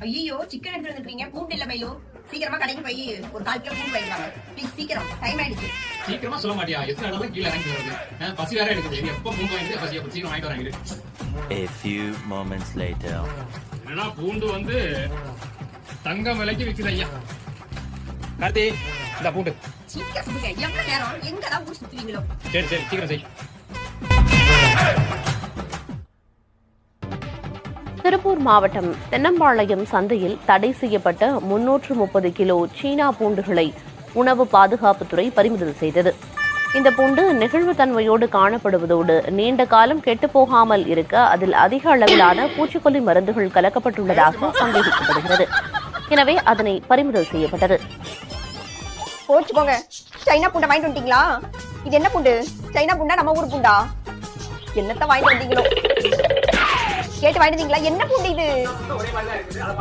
ஐயோ சிக்கன் எடுத்து வந்துருக்கீங்க, பூண்டு இல்ல மயிலு. சீக்கிரமா கடைக்கு போய் ஒரு 1/4 கிலோ பூண்டு வாங்கிட்டு வாங்க ப்ளீஸ். சீக்கிரம், டைம் ஆயிடுச்சு. சீக்கிரமா சொல்ல மாட்டியா? எத்தனை இடத்துல கீழே இறங்கி வருது. பசி வேற எடுக்குது. எப்ப பூண்டு வாங்கிட்டு பசி அப்ப சீக்கிரம் வாங்கிட்டு வராங்க. A few moments later. என்னன்னா பூண்டு வந்து தங்கம் விலைக்கு விக்குது ஐயா. கார்த்தி இந்த பூண்டு. சீக்கிரம் சொல்லுங்க, எவ்வளவு நேரம் எங்கதான் ஊர் சுத்துவீங்களோ? சரி சரி சீக்கிரம் செய். திருப்பூர் மாவட்டம் தென்னம்பாளையம் சந்தையில் தடை செய்யப்பட்ட 330 கிலோ சீனா பூண்டுகளை உணவு பாதுகாப்புத்துறை பறிமுதல் செய்தது. இந்த பூண்டு நெகிழ்வுத்தன்மையோடு காணப்படுவதோடு நீண்ட காலம் கெட்டுப்போகாமல் இருக்க அதில் அதிக அளவிலான பூச்சிக்கொல்லி மருந்துகள் கலக்கப்பட்டுள்ளதாக சந்தேகிக்கப்படுகிறது. எனவே அதனை பறிமுதல் செய்யப்பட்டது. போச்சு போங்க, சைனா பூண்டை வாங்கிட்டு வந்துட்டீங்களா? இது என்ன பூண்டு? சைனா பூண்டா நம்ம ஊர் பூண்டா? என்னத்த வாங்கிட்டு வந்தீங்களோ? கேட்டு வாங்கிட்டு வந்தீங்களா? என்ன பூண்டு இது?